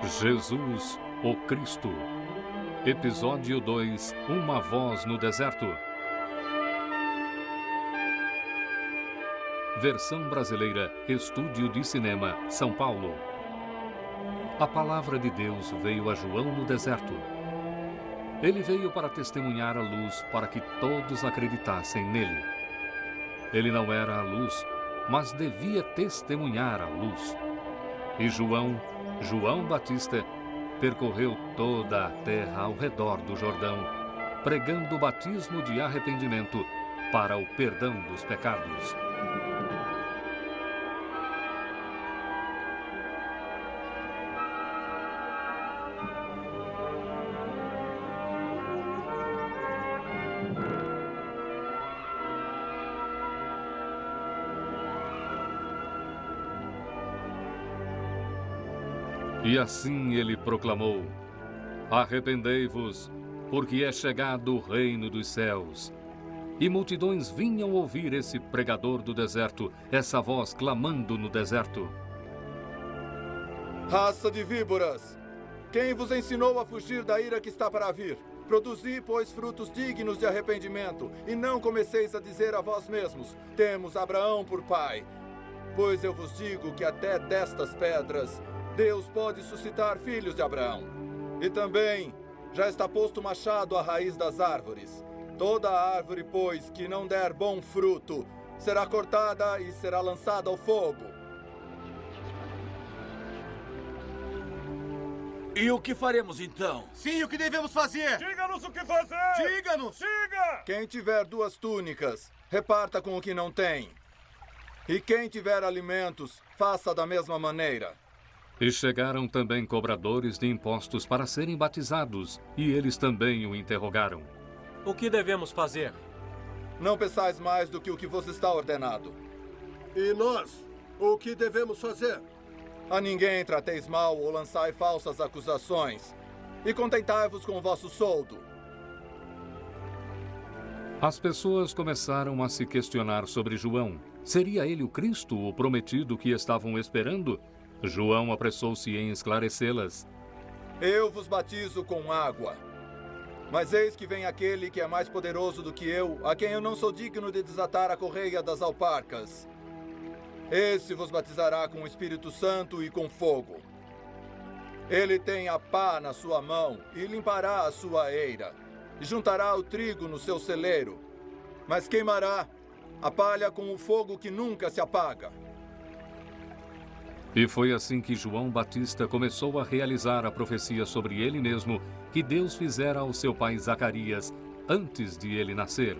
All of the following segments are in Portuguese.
Jesus, o Cristo. Episódio 2, Uma voz no deserto. Versão brasileira, Estúdio de Cinema, São Paulo. A palavra de Deus veio a João no deserto. Ele veio para testemunhar a luz, para que todos acreditassem nele. Ele não era a luz, mas devia testemunhar a luz. E João Batista, percorreu toda a terra ao redor do Jordão, pregando o batismo de arrependimento para o perdão dos pecados. E assim ele proclamou: arrependei-vos, porque é chegado o reino dos céus. E multidões vinham ouvir esse pregador do deserto, essa voz clamando no deserto: raça de víboras, quem vos ensinou a fugir da ira que está para vir? Produzi, pois, frutos dignos de arrependimento, e não comeceis a dizer a vós mesmos: temos Abraão por pai. Pois eu vos digo que até destas pedras Deus pode suscitar filhos de Abraão. E também já está posto machado à raiz das árvores. Toda árvore, pois, que não der bom fruto, será cortada e será lançada ao fogo. E o que faremos então? Sim, o que devemos fazer? Diga-nos o que fazer! Diga-nos! Diga! Quem tiver 2 túnicas, reparta com o que não tem. E quem tiver alimentos, faça da mesma maneira. E chegaram também cobradores de impostos para serem batizados, e eles também o interrogaram: o que devemos fazer? Não peçais mais do que o que vos está ordenado. E nós, o que devemos fazer? A ninguém trateis mal ou lançai falsas acusações, e contentai-vos com o vosso soldo. As pessoas começaram a se questionar sobre João. Seria ele o Cristo, o prometido que estavam esperando? João apressou-se em esclarecê-las. Eu vos batizo com água. Mas eis que vem aquele que é mais poderoso do que eu, a quem eu não sou digno de desatar a correia das alparcas. Esse vos batizará com o Espírito Santo e com fogo. Ele tem a pá na sua mão e limpará a sua eira, e juntará o trigo no seu celeiro, mas queimará a palha com o fogo que nunca se apaga. E foi assim que João Batista começou a realizar a profecia sobre ele mesmo que Deus fizera ao seu pai Zacarias antes de ele nascer.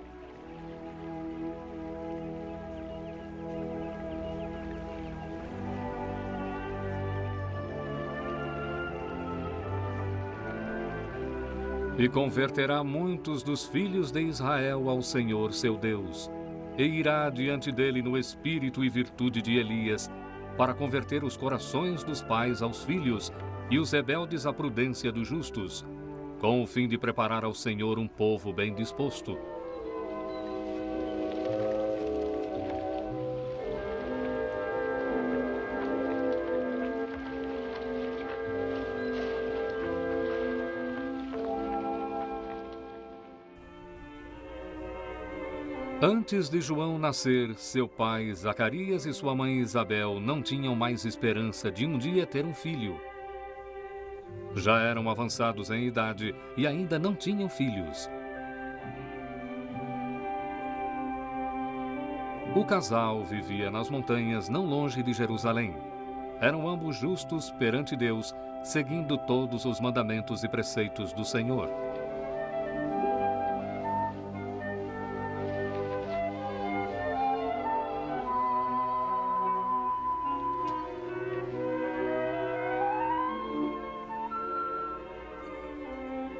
E converterá muitos dos filhos de Israel ao Senhor seu Deus, e irá diante dele no espírito e virtude de Elias, para converter os corações dos pais aos filhos e os rebeldes à prudência dos justos, com o fim de preparar ao Senhor um povo bem disposto. Antes de João nascer, seu pai Zacarias e sua mãe Isabel não tinham mais esperança de um dia ter um filho. Já eram avançados em idade e ainda não tinham filhos. O casal vivia nas montanhas não longe de Jerusalém. Eram ambos justos perante Deus, seguindo todos os mandamentos e preceitos do Senhor.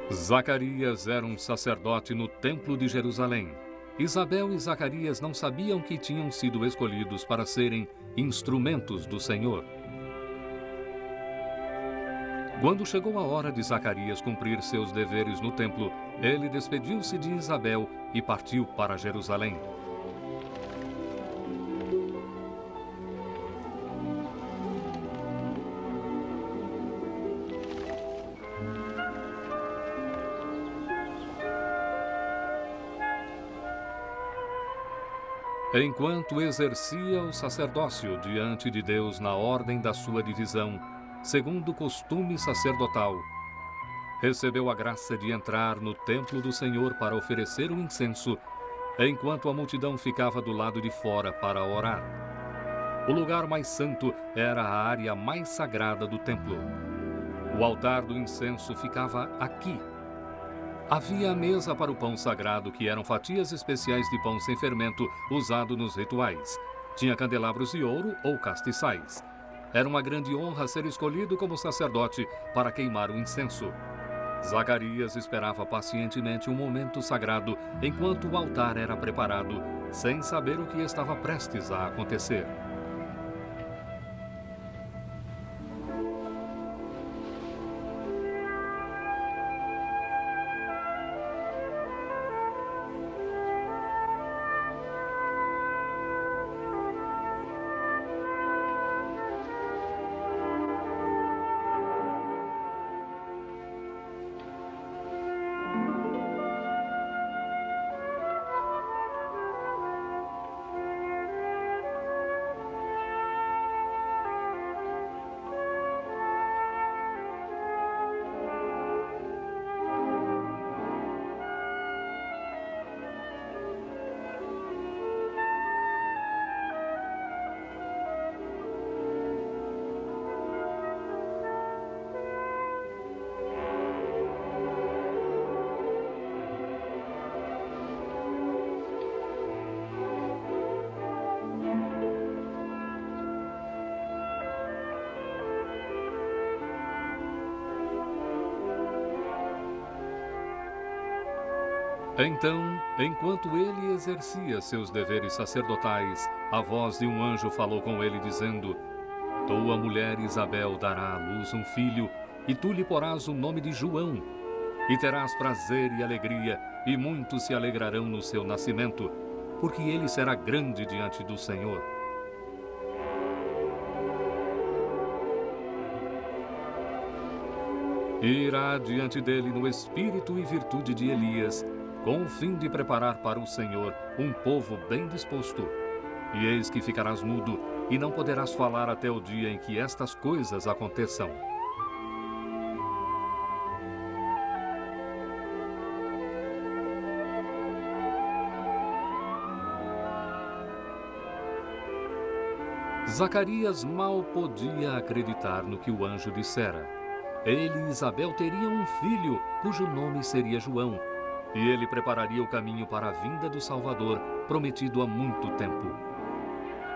Zacarias era um sacerdote no templo de Jerusalém. Isabel e Zacarias não sabiam que tinham sido escolhidos para serem instrumentos do Senhor. Quando chegou a hora de Zacarias cumprir seus deveres no templo, ele despediu-se de Isabel e partiu para Jerusalém. enquanto exercia o sacerdócio diante de Deus na ordem da sua divisão, segundo o costume sacerdotal, recebeu a graça de entrar no templo do Senhor para oferecer o incenso, enquanto a multidão ficava do lado de fora para orar. O lugar mais santo era a área mais sagrada do templo. O altar do incenso ficava aqui. Havia a mesa para o pão sagrado, que eram fatias especiais de pão sem fermento usado nos rituais. Tinha candelabros de ouro ou castiçais. Era uma grande honra ser escolhido como sacerdote para queimar o incenso. Zacarias esperava pacientemente um momento sagrado enquanto o altar era preparado, sem saber o que estava prestes a acontecer. Então, enquanto ele exercia seus deveres sacerdotais, a voz de um anjo falou com ele, dizendo: Tua mulher Isabel dará à luz um filho, e tu lhe porás o nome de João. E terás prazer e alegria, e muitos se alegrarão no seu nascimento, porque ele será grande diante do Senhor. E irá diante dele no espírito e virtude de Elias, com o fim de preparar para o Senhor um povo bem disposto. E eis que ficarás mudo, e não poderás falar até o dia em que estas coisas aconteçam. Zacarias mal podia acreditar no que o anjo dissera. Ele e Isabel teriam um filho, cujo nome seria João, e ele prepararia o caminho para a vinda do Salvador, prometido há muito tempo.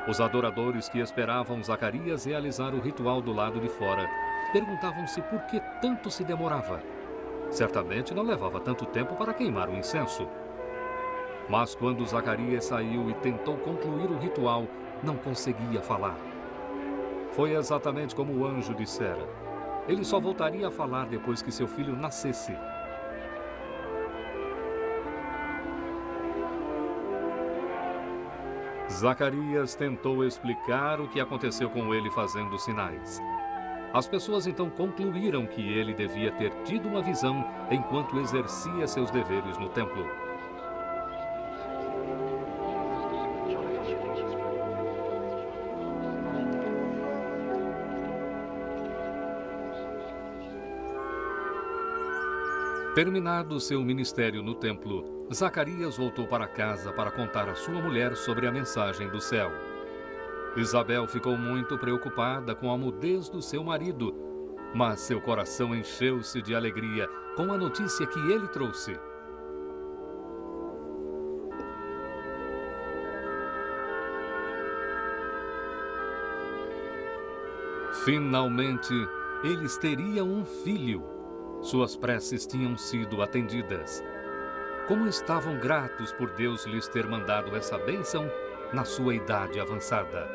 Os adoradores que esperavam Zacarias realizar o ritual do lado de fora perguntavam-se por que tanto se demorava. Certamente não levava tanto tempo para queimar o incenso. Mas quando Zacarias saiu e tentou concluir o ritual, não conseguia falar. Foi exatamente como o anjo dissera. Ele só voltaria a falar depois que seu filho nascesse. Zacarias tentou explicar o que aconteceu com ele fazendo sinais. As pessoas então concluíram que ele devia ter tido uma visão enquanto exercia seus deveres no templo. Terminado seu ministério no templo, Zacarias voltou para casa para contar à sua mulher sobre a mensagem do céu. Isabel ficou muito preocupada com a mudez do seu marido, mas seu coração encheu-se de alegria com a notícia que ele trouxe. Finalmente, eles teriam um filho. Suas preces tinham sido atendidas. Como estavam gratos por Deus lhes ter mandado essa bênção na sua idade avançada.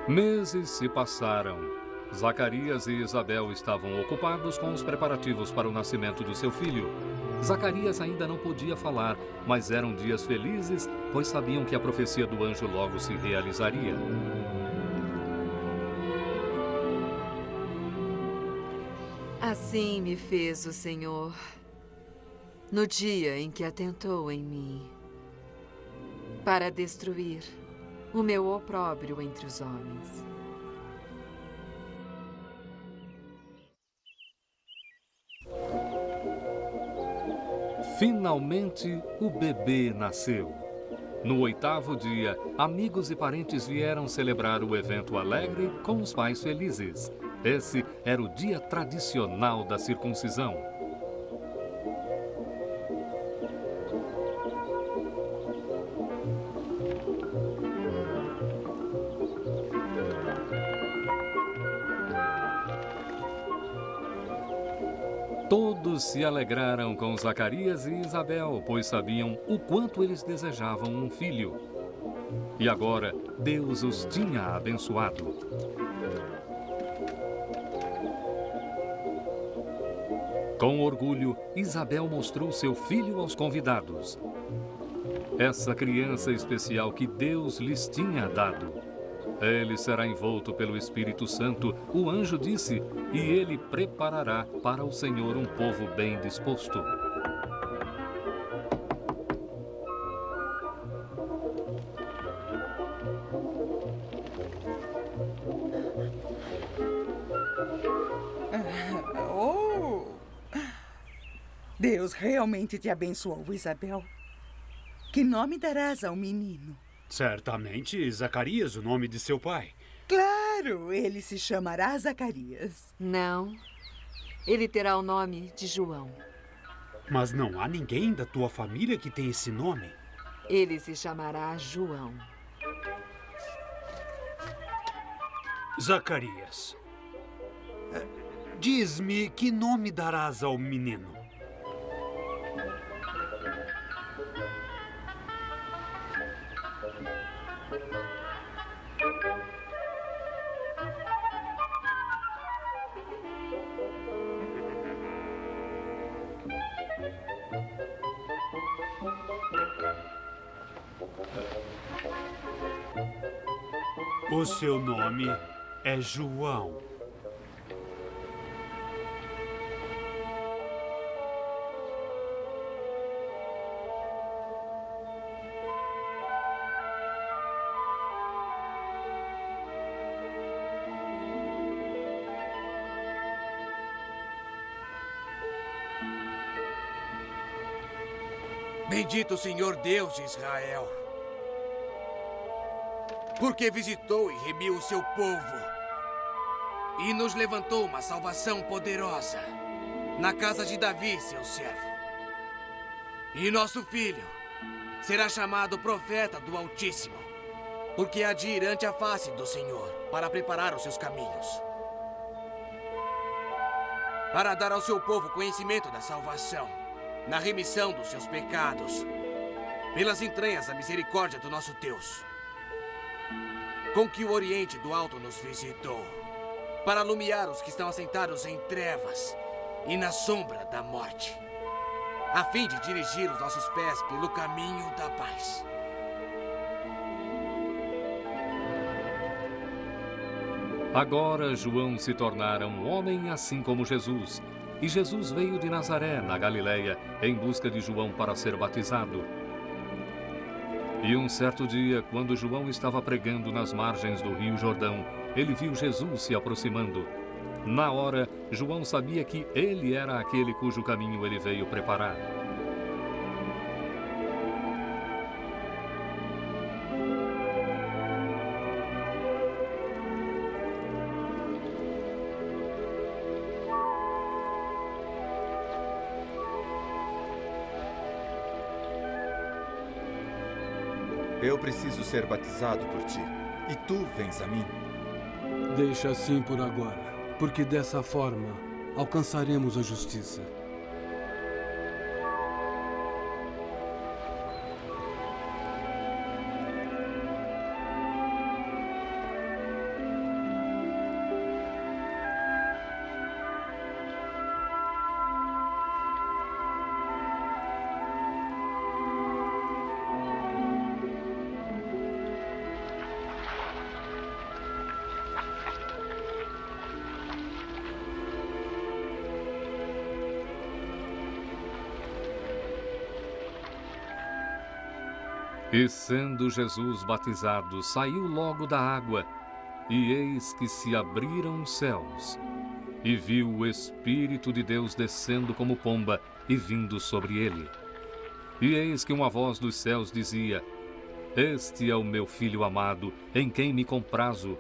Meses se passaram. Zacarias e Isabel estavam ocupados com os preparativos para o nascimento do seu filho. Zacarias ainda não podia falar, mas eram dias felizes, pois sabiam que a profecia do anjo logo se realizaria. Assim me fez o Senhor, no dia em que atentou em mim, para destruir o meu opróbrio entre os homens. Finalmente, o bebê nasceu. No 8º dia, amigos e parentes vieram celebrar o evento alegre com os pais felizes. Esse era o dia tradicional da circuncisão. Todos se alegraram com Zacarias e Isabel, pois sabiam o quanto eles desejavam um filho. E agora, Deus os tinha abençoado. Com orgulho, Isabel mostrou seu filho aos convidados. Essa criança especial que Deus lhes tinha dado. Ele será envolto pelo Espírito Santo, o anjo disse, e ele preparará para o Senhor um povo bem disposto. Oh! Deus realmente te abençoou, Isabel. Que nome darás ao menino? Certamente Zacarias, o nome de seu pai. Claro, ele se chamará Zacarias. Não, ele terá o nome de João. Mas não há ninguém da tua família que tem esse nome. Ele se chamará João. Zacarias, diz-me que nome darás ao menino? O seu nome é João. Bendito o Senhor Deus de Israel, porque visitou e remiu o seu povo e nos levantou uma salvação poderosa na casa de Davi, seu servo. E nosso filho será chamado profeta do Altíssimo, porque há de ir ante a face do Senhor para preparar os seus caminhos, para dar ao seu povo conhecimento da salvação, na remissão dos seus pecados, pelas entranhas da misericórdia do nosso Deus, com que o Oriente do Alto nos visitou, para alumiar os que estão assentados em trevas e na sombra da morte, a fim de dirigir os nossos pés pelo caminho da paz. Agora João se tornara um homem assim como Jesus. E Jesus veio de Nazaré, na Galileia, em busca de João para ser batizado. E um certo dia, quando João estava pregando nas margens do rio Jordão, ele viu Jesus se aproximando. Na hora, João sabia que ele era aquele cujo caminho ele veio preparar. Eu preciso ser batizado por ti, e tu vens a mim. Deixa assim por agora, porque dessa forma alcançaremos a justiça. E sendo Jesus batizado, saiu logo da água, e eis que se abriram os céus, e viu o Espírito de Deus descendo como pomba e vindo sobre ele. E eis que uma voz dos céus dizia: Este é o meu Filho amado, em quem me comprazo.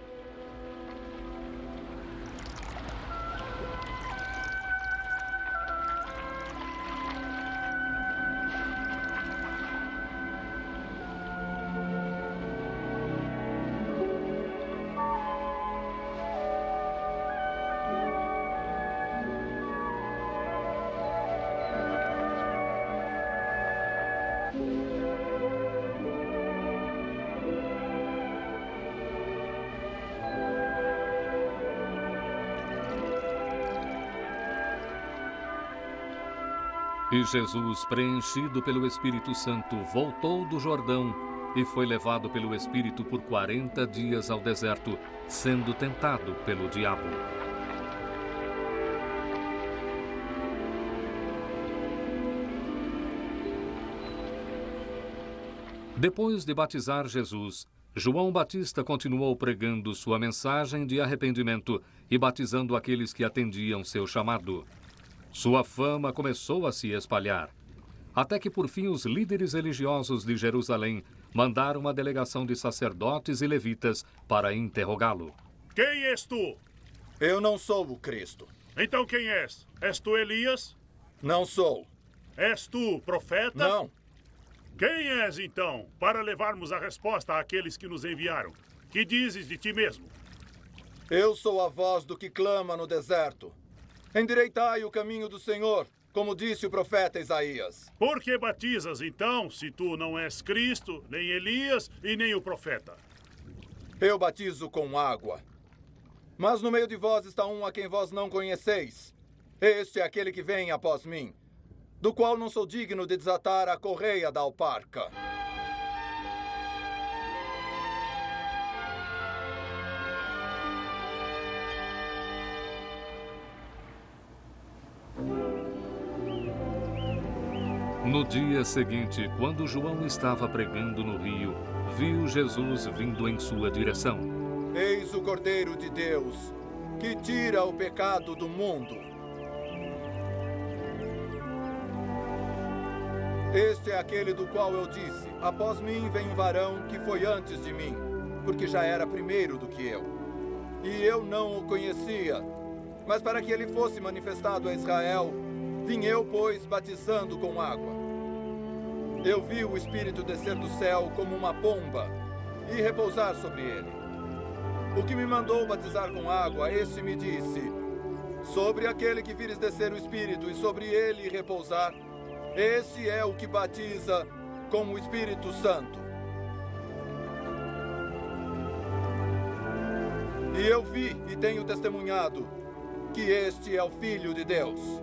E Jesus, preenchido pelo Espírito Santo, voltou do Jordão e foi levado pelo Espírito por 40 dias ao deserto, sendo tentado pelo diabo. Depois de batizar Jesus, João Batista continuou pregando sua mensagem de arrependimento e batizando aqueles que atendiam seu chamado. Sua fama começou a se espalhar, até que por fim os líderes religiosos de Jerusalém mandaram uma delegação de sacerdotes e levitas para interrogá-lo. Quem és tu? Eu não sou o Cristo. Então quem és? És tu Elias? Não sou. És tu profeta? Não. Quem és então, para levarmos a resposta àqueles que nos enviaram? Que dizes de ti mesmo? Eu sou a voz do que clama no deserto. Endireitai o caminho do Senhor, como disse o profeta Isaías. Por que batizas, então, se tu não és Cristo, nem Elias e nem o profeta? Eu batizo com água. Mas no meio de vós está um a quem vós não conheceis. Este é aquele que vem após mim, do qual não sou digno de desatar a correia da alparca. No dia seguinte, quando João estava pregando no rio, viu Jesus vindo em sua direção. Eis o Cordeiro de Deus, que tira o pecado do mundo. Este é aquele do qual eu disse: após mim vem um varão que foi antes de mim, porque já era primeiro do que eu. E eu não o conhecia, mas para que ele fosse manifestado a Israel, vim eu, pois, batizando com água. Eu vi o Espírito descer do céu como uma pomba e repousar sobre ele. O que me mandou batizar com água, esse me disse: sobre aquele que vires descer o Espírito e sobre ele repousar, esse é o que batiza com o Espírito Santo. E eu vi e tenho testemunhado que este é o Filho de Deus.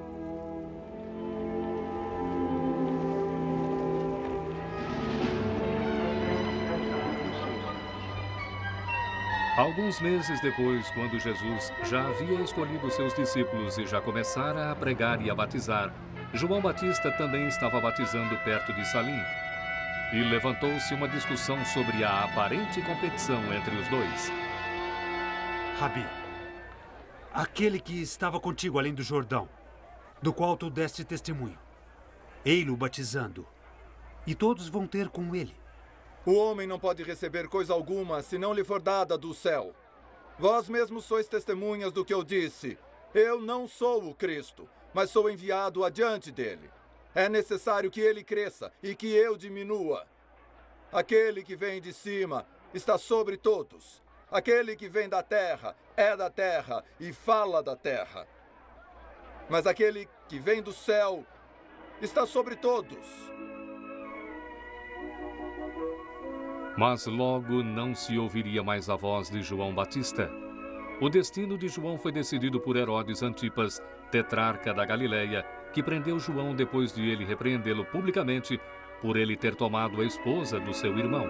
Alguns meses depois, quando Jesus já havia escolhido seus discípulos e já começara a pregar e a batizar, João Batista também estava batizando perto de Salim. E levantou-se uma discussão sobre a aparente competição entre os dois. Rabi, aquele que estava contigo além do Jordão, do qual tu deste testemunho, ei-lo batizando, e todos vão ter com ele. O homem não pode receber coisa alguma se não lhe for dada do céu. Vós mesmos sois testemunhas do que eu disse. Eu não sou o Cristo, mas sou enviado adiante dele. É necessário que ele cresça e que eu diminua. Aquele que vem de cima está sobre todos. Aquele que vem da terra é da terra e fala da terra. Mas aquele que vem do céu está sobre todos. Mas logo não se ouviria mais a voz de João Batista. O destino de João foi decidido por Herodes Antipas, tetrarca da Galileia, que prendeu João depois de ele repreendê-lo publicamente por ele ter tomado a esposa do seu irmão.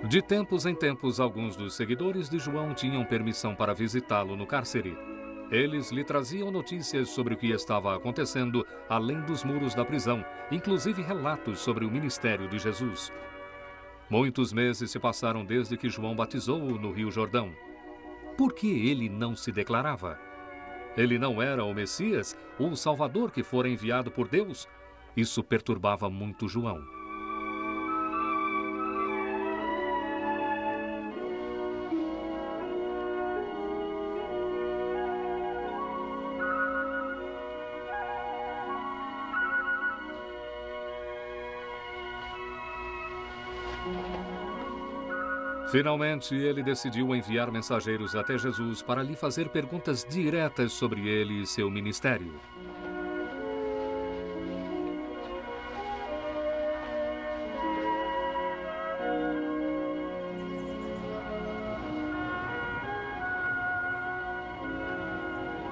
De tempos em tempos, alguns dos seguidores de João tinham permissão para visitá-lo no cárcere. Eles lhe traziam notícias sobre o que estava acontecendo além dos muros da prisão, inclusive relatos sobre o ministério de Jesus. Muitos meses se passaram desde que João batizou-o no Rio Jordão. Por que ele não se declarava? Ele não era o Messias, o Salvador que fora enviado por Deus? Isso perturbava muito João. Finalmente, ele decidiu enviar mensageiros até Jesus para lhe fazer perguntas diretas sobre ele e seu ministério.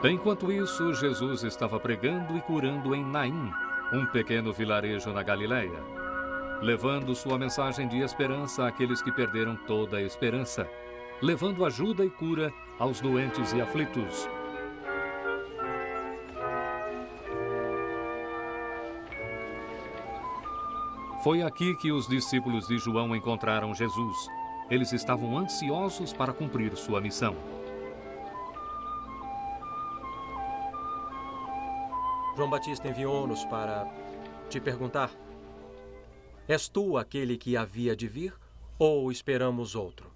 Enquanto isso, Jesus estava pregando e curando em Naim, um pequeno vilarejo na Galileia, levando sua mensagem de esperança àqueles que perderam toda a esperança, levando ajuda e cura aos doentes e aflitos. Foi aqui que os discípulos de João encontraram Jesus. Eles estavam ansiosos para cumprir sua missão. João Batista enviou-nos para te perguntar: és tu aquele que havia de vir ou esperamos outro?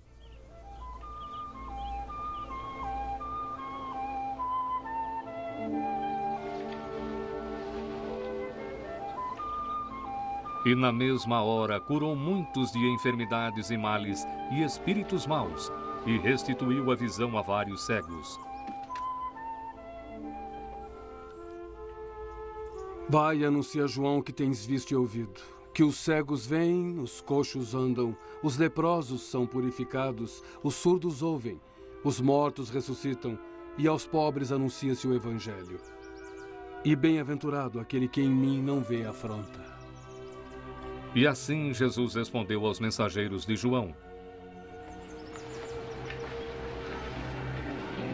E na mesma hora curou muitos de enfermidades e males e espíritos maus, e restituiu a visão a vários cegos. Vai e anuncia a João o que tens visto e ouvido: que os cegos veem, os coxos andam, os leprosos são purificados, os surdos ouvem, os mortos ressuscitam, e aos pobres anuncia-se o Evangelho. E bem-aventurado aquele que em mim não vê afronta. E assim Jesus respondeu aos mensageiros de João.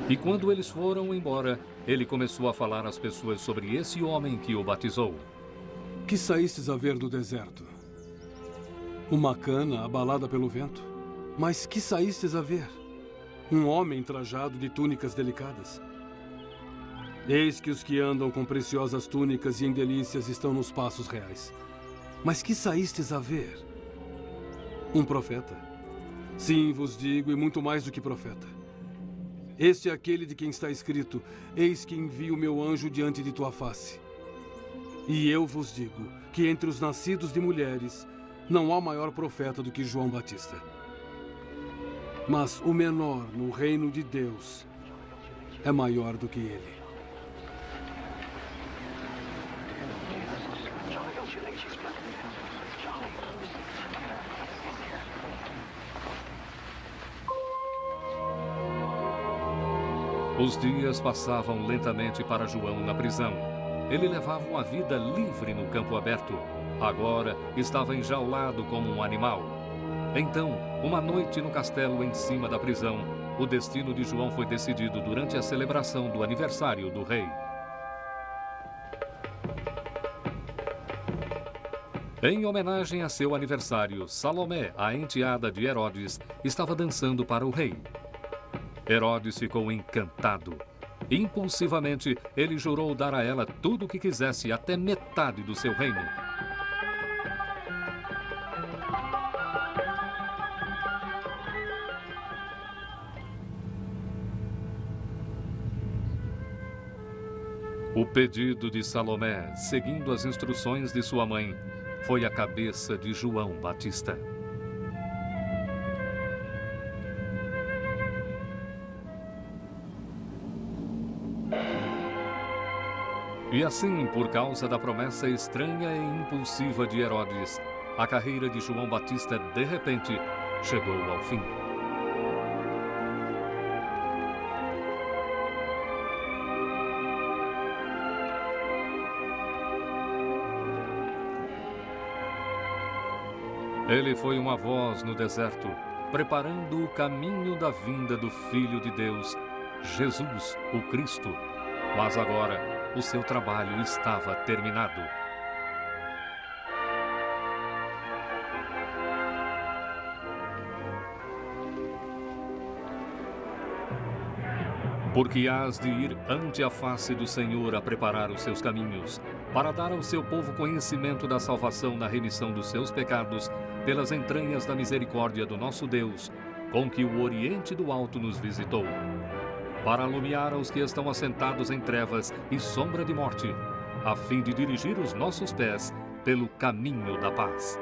E quando eles foram embora, ele começou a falar às pessoas sobre esse homem que o batizou. Que saístes a ver no deserto? Uma cana abalada pelo vento? Mas que saístes a ver? Um homem trajado de túnicas delicadas? Eis que os que andam com preciosas túnicas e em delícias estão nos passos reais. Mas que saístes a ver? Um profeta? Sim, vos digo, e muito mais do que profeta. Este é aquele de quem está escrito: eis que envio o meu anjo diante de tua face. E eu vos digo que entre os nascidos de mulheres não há maior profeta do que João Batista. Mas o menor no reino de Deus é maior do que ele. Os dias passavam lentamente para João na prisão. Ele levava uma vida livre no campo aberto. Agora estava enjaulado como um animal. Então, uma noite no castelo em cima da prisão, o destino de João foi decidido durante a celebração do aniversário do rei. Em homenagem a seu aniversário, Salomé, a enteada de Herodes, estava dançando para o rei. Herodes ficou encantado. Impulsivamente, ele jurou dar a ela tudo o que quisesse, até metade do seu reino. O pedido de Salomé, seguindo as instruções de sua mãe, foi a cabeça de João Batista. E assim, por causa da promessa estranha e impulsiva de Herodes, a carreira de João Batista, de repente, chegou ao fim. Ele foi uma voz no deserto, preparando o caminho da vinda do Filho de Deus, Jesus, o Cristo. Mas agora, o seu trabalho estava terminado. Porque hás de ir ante a face do Senhor a preparar os seus caminhos, para dar ao seu povo conhecimento da salvação na remissão dos seus pecados, pelas entranhas da misericórdia do nosso Deus, com que o Oriente do Alto nos visitou, para alumiar aos que estão assentados em trevas e sombra de morte, a fim de dirigir os nossos pés pelo caminho da paz.